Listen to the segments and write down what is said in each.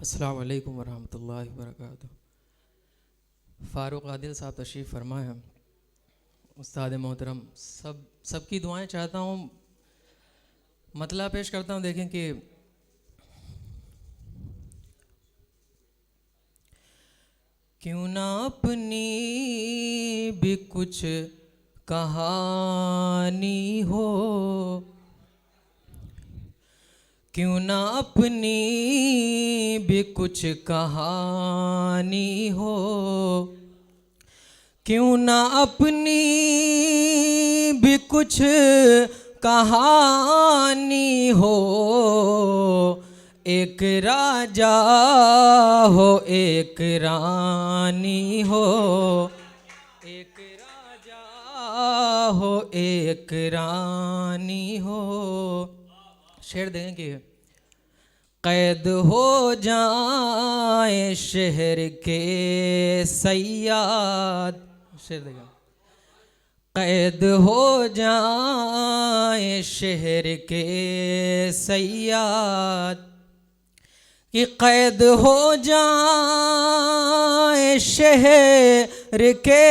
अस्सलाम वालेकुम वरहमतुल्लाहि वबरकातुहू। फ़ारूक आदिल साहब तशरीफ़ फरमा है। उस्ताद मोहतरम सबकी दुआएं चाहता हूँ। मतला पेश करता हूँ। देखें कि क्यों ना अपनी भी कुछ कहानी हो, क्यों ना अपनी भी कुछ कहानी हो, क्यों ना अपनी भी कुछ कहानी हो। एक राजा हो एक रानी हो, एक राजा हो एक रानी हो। शेर देंगे कि कैद हो जाए शहर के सयाद। शेर देगा कैद हो जाए शहर के सयाद, कि कैद हो जाए शहर के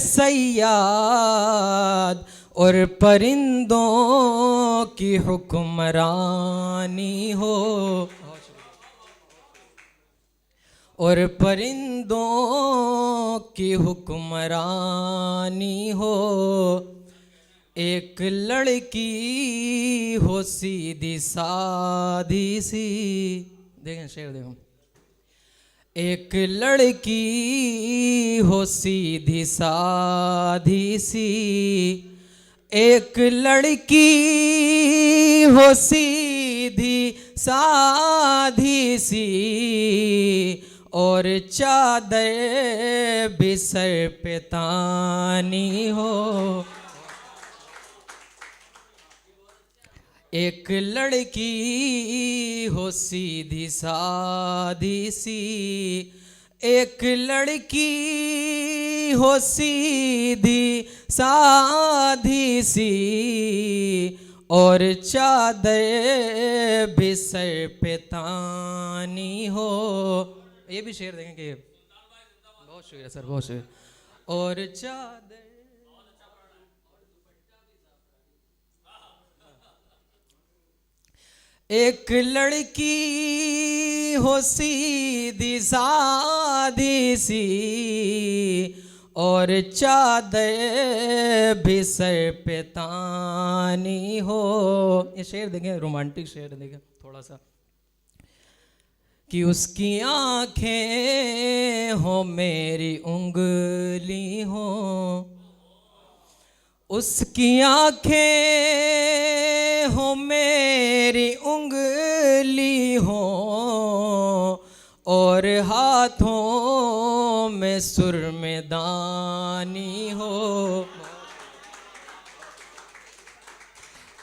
सयाद, और परिंदों की हुक्मरानी हो, और परिंदों की हुक्मरानी हो। एक लड़की हो सीधी सादी सी। देखें शेर देखो। एक लड़की हो सीधी सादी सी, एक लड़की हो सीधी साधी सी, और चादर भी सर पे तानी हो। एक लड़की हो सीधी सादी सी, एक लड़की हो सीधी साधी सी, और चादर भी सर पे तानी हो। ये भी शेर देखेंगे। बहुत शुक्रिया सर, बहुत शुक्रिया। और चादर एक लड़की हो सीधी सादी सी, और चादर भी सर पे तानी हो। ये शेर देखें, रोमांटिक शेर देखें थोड़ा सा। कि उसकी आंखें हो मेरी उंगली हो, उसकी आंखें हो मेरी उंगली हो, और हाथों में सुरमेदानी हो,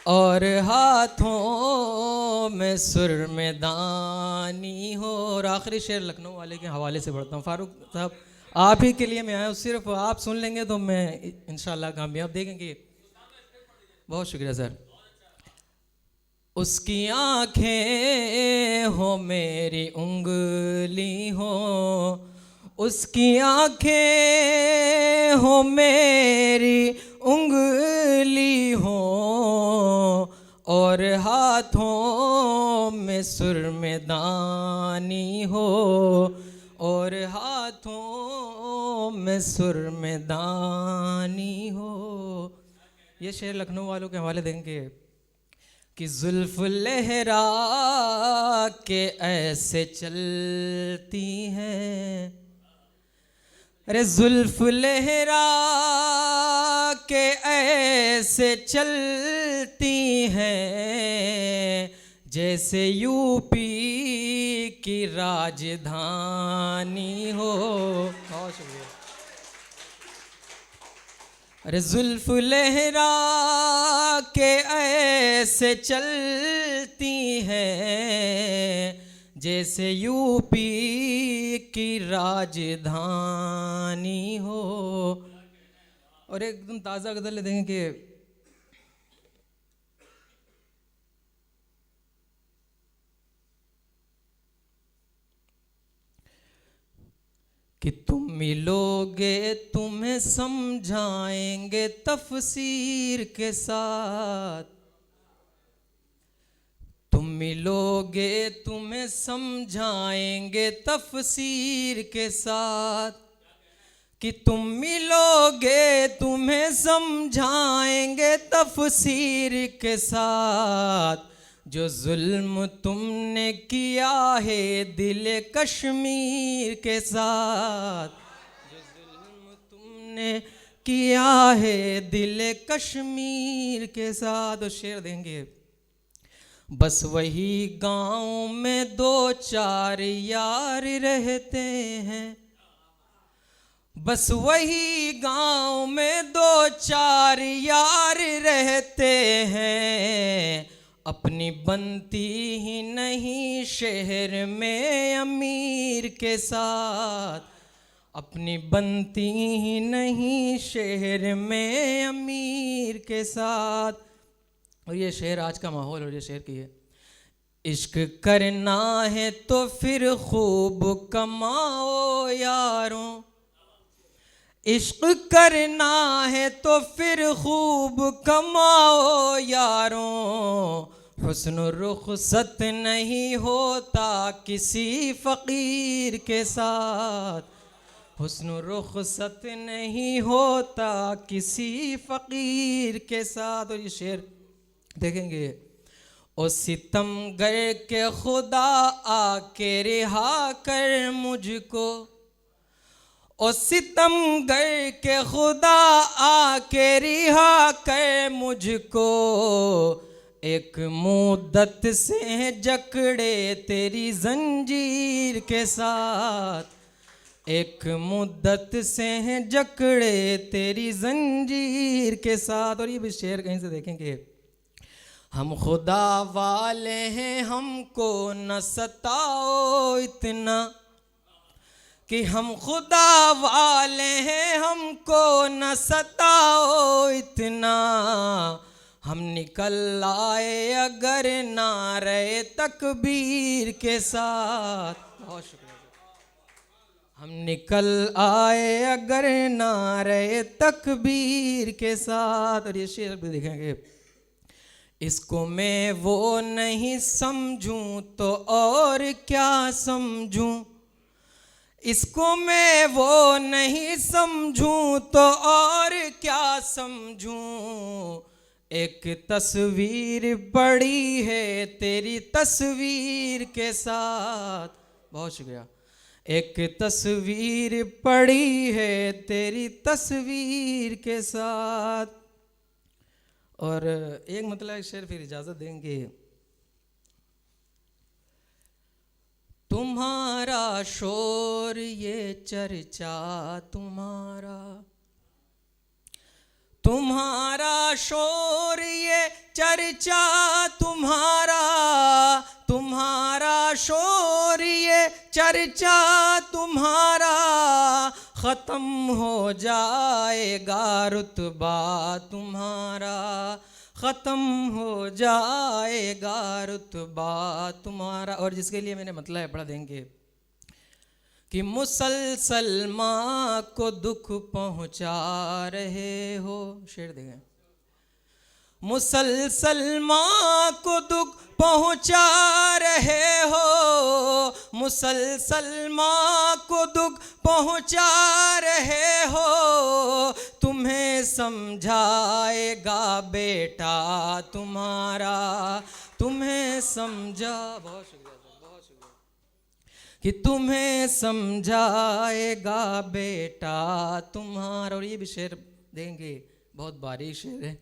और हाथों में सुरमेदानी हो। और आखिरी शेर लखनऊ वाले के हवाले से पढ़ता हूँ। फारूक साहब आप ही के लिए मैं आया हूँ, सिर्फ आप सुन लेंगे तो मैं इंशाल्लाह कामयाब। देखेंगे। बहुत शुक्रिया सर। उसकी आंखें हो मेरी उंगली हो, उसकी आंखें हो मेरी उंगली हो, और हाथों में सुरमेदानी हो, और हाथों में सुरमेदानी हो। ये शेर लखनऊ वालों के हवाले देंगे। कि जुल्फ लहरा के ऐसे चलती हैं, अरे जुल्फ लहरा के ऐसे चलती हैं, जैसे यूपी की राजधानी हो। बहुत शुक्रिया। अरे जुल्फ लहरा के ऐसे चलती हैं, जैसे यूपी की राजधानी हो। और एकदम ताज़ा गज़ल देंगे कि कि तुम मिलोगे तुम्हें समझाएंगे तफसीर के साथ, तुम मिलोगे तुम्हें समझाएंगे तफसीर के साथ, कि तुम मिलोगे तुम्हें समझाएंगे तफसीर के साथ, जो जुल्म तुमने किया है दिल कश्मीर के साथ, जो जुल्म तुमने किया है दिल कश्मीर के साथ। तो शेर देंगे, बस वही गांव में दो चार यार रहते हैं, बस वही गांव में दो चार यार रहते हैं, अपनी बनती ही नहीं शहर में अमीर के साथ, अपनी बनती ही नहीं शहर में अमीर के साथ। और ये शेर आज का माहौल, और ये शेर की है, इश्क करना है तो फिर खूब कमाओ यारों, इश्क करना है तो फिर खूब कमाओ यारों, हुस्न रुखसत नहीं होता किसी फ़कीर के साथ, हुस्न रुखसत नहीं होता किसी फ़कीर के साथ। और ये शेर देखेंगे, ओ सितमगर के खुदा आके रिहा कर मुझको, ओ सितमगर के खुदा आके रिहा कर मुझको, एक मुद्दत से जकड़े तेरी जंजीर के साथ, एक मुद्दत से जकड़े तेरी जंजीर के साथ। और ये भी शेर कहीं से देखेंगे, हम खुदा वाले हैं हमको न सताओ इतना, कि हम खुदा वाले हैं हमको न सताओ इतना, हम निकल आए अगर नारे तकबीर के साथ। बहुत शुक्रिया। हम निकल आए अगर नारे तकबीर के साथ। और ये शेर भी देखेंगे, इसको मैं वो नहीं समझूं तो और क्या समझूं, इसको मैं वो नहीं समझूं तो और क्या समझूं, एक तस्वीर पड़ी है तेरी तस्वीर के साथ। बहुत शुक्रिया। एक तस्वीर पड़ी है तेरी तस्वीर के साथ। और एक मतलब शेर फिर इजाज़त देंगे, तुम्हारा शोर ये चर्चा तुम्हारा, तुम्हारा शोर ये चर्चा तुम्हारा, तुम्हारा शोर ये चर्चा तुम्हारा, ख़त्म हो जाएगा रुतबा तुम्हारा, ख़त्म हो जाएगा रुतबा तुम्हारा। और जिसके लिए मैंने मतलब है पढ़ा देंगे कि मुसलसल माँ को दुख पहुँचा रहे हो। शेर देखें, मुसलसल माँ को दुख पहुँचा रहे हो, मुसलसल माँ को दुख पहुँचा रहे हो, तुम्हें समझाएगा बेटा तुम्हारा, तुम्हें समझा। बहुत शुक्रिया सर, बहुत शुक्रिया। कि तुम्हें समझाएगा बेटा तुम्हारा। और ये भी शेर देंगे, बहुत बारीक शेर है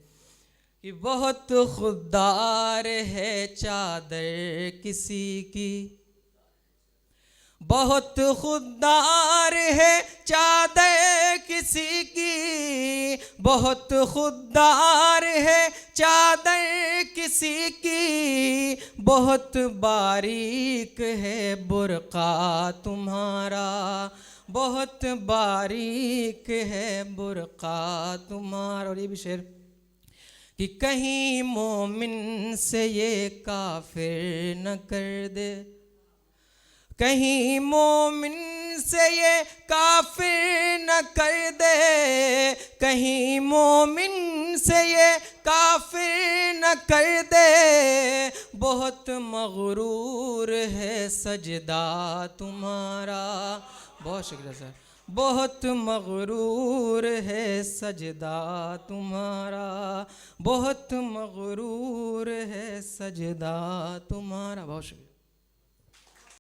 कि बहुत खुददार है चादर किसी की, बहुत खुददार है चादर किसी की, बहुत खुददार है चादर किसी की, बहुत बारीक है बुर्का तुम्हारा, बहुत बारीक है बुर्का तुम्हारा। और ये भी शेर कि कहीं मोमिन से ये काफिर न कर दे, कहीं मोमिन से ये काफिर न कर दे, कहीं मोमिन से ये काफिर न कर दे। बहुत मगरूर है सजदा तुम्हारा। बहुत शुक्रिया सर। बहुत मगरूर है सजदा तुम्हारा, बहुत मगरूर है सजदा तुम्हारा। बहुत शुक्रिया।